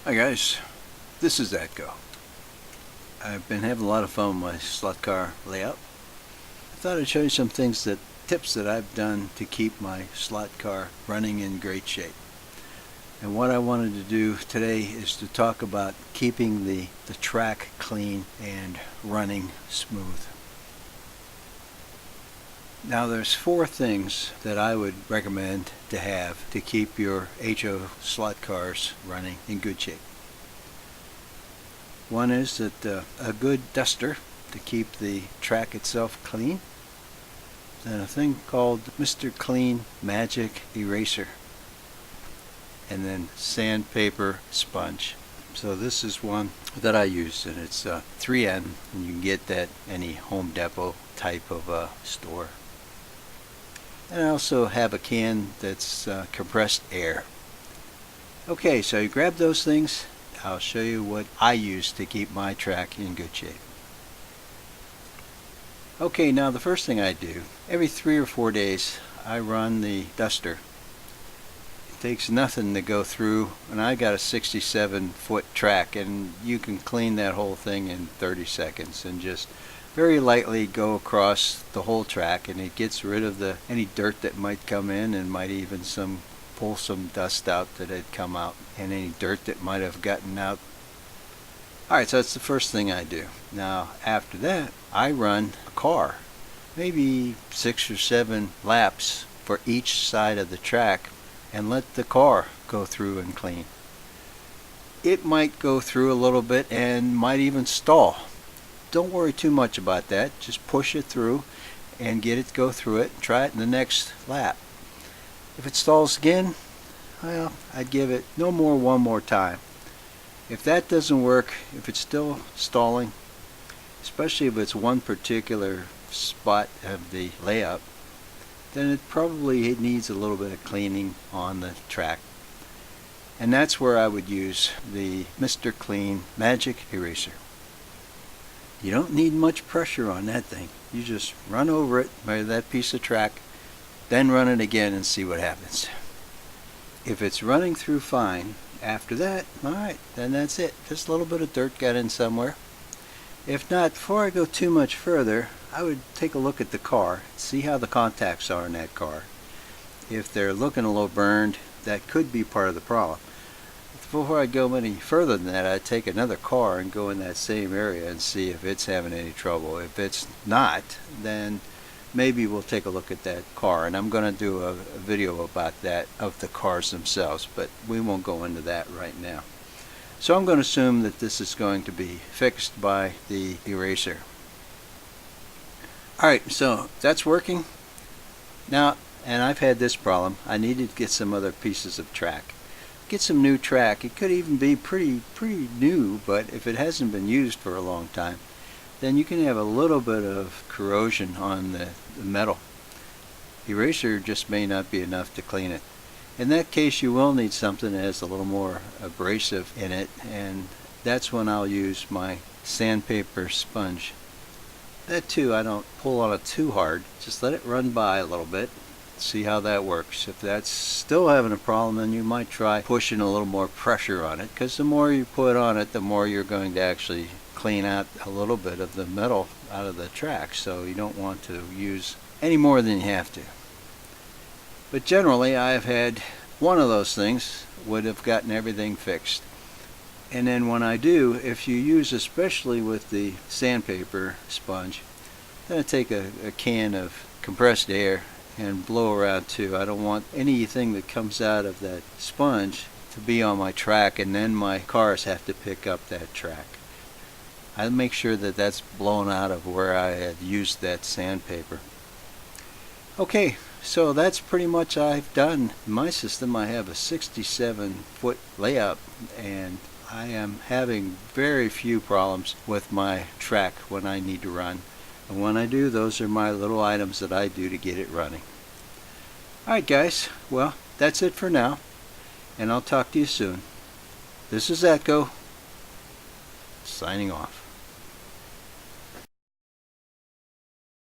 Hi guys, this is Atco. I've been having a lot of fun with my slot car layout. I thought I'd show you some tips that I've done to keep my slot car running in great shape. And what I wanted to do today is to talk about keeping the track clean and running smooth. Now there's 4 things that I would recommend to have to keep your HO slot cars running in good shape. One is that a good duster to keep the track itself clean, and a thing called Mr. Clean Magic Eraser, and then sandpaper sponge. So this is one that I use, and it's 3N, and you can get that any Home Depot type of store. And I also have a can that's compressed air. Okay, so you grab those things. I'll show you what I use to keep my track in good shape. Okay, now the first thing I do, every 3 or 4 days, I run the duster. It takes nothing to go through, and I got a 67-foot track, and you can clean that whole thing in 30 seconds and just very lightly go across the whole track, and it gets rid of any dirt that might come in, and might even pull some dust out that had come out, and any dirt that might have gotten out. Alright, so that's the first thing I do. Now after that, I run a car, maybe 6 or 7 laps for each side of the track, and let the car go through and clean. It might go through a little bit and might even stall. Don't worry too much about that. Just push it through and get it to go through it, and try it in the next lap. If it stalls again, well, I'd give it no more one more time. If that doesn't work, if it's still stalling, especially if it's one particular spot of the layout, then it needs a little bit of cleaning on the track. And that's where I would use the Mr. Clean Magic Eraser. You don't need much pressure on that thing. You just run over it by that piece of track, then run it again and see what happens. If it's running through fine after that, alright, then that's it. Just a little bit of dirt got in somewhere. If not, before I go too much further, I would take a look at the car, see how the contacts are in that car. If they're looking a little burned, that could be part of the problem. Before I go any further than that, I'd take another car and go in that same area and see if it's having any trouble. If it's not, then maybe we'll take a look at that car, and I'm going to do a video about that, of the cars themselves, but we won't go into that right now. So I'm going to assume that this is going to be fixed by the eraser. Alright, so that's working. Now, and I've had this problem, I needed to get some other pieces of track. Get some new track. It could even be pretty new, but if it hasn't been used for a long time, then you can have a little bit of corrosion on the metal. Eraser just may not be enough to clean it. In that case, you will need something that has a little more abrasive in it, and that's when I'll use my sandpaper sponge. That too, I don't pull on it too hard, just let it run by a little bit. See how that works. If that's still having a problem, then you might try pushing a little more pressure on it, because the more you put on it, the more you're going to actually clean out a little bit of the metal out of the track, so you don't want to use any more than you have to. But generally, I've had one of those things would have gotten everything fixed. And then when I do, if you use, especially with the sandpaper sponge, then I take a can of compressed air and blow around too. I don't want anything that comes out of that sponge to be on my track, and then my cars have to pick up that track. I make sure that that's blown out of where I had used that sandpaper. Okay, so that's pretty much I've done. In my system, I have a 67-foot layout, and I am having very few problems with my track when I need to run. And when I do, those are my little items that I do to get it running. Alright guys, well, that's it for now, and I'll talk to you soon. This is Atco, signing off.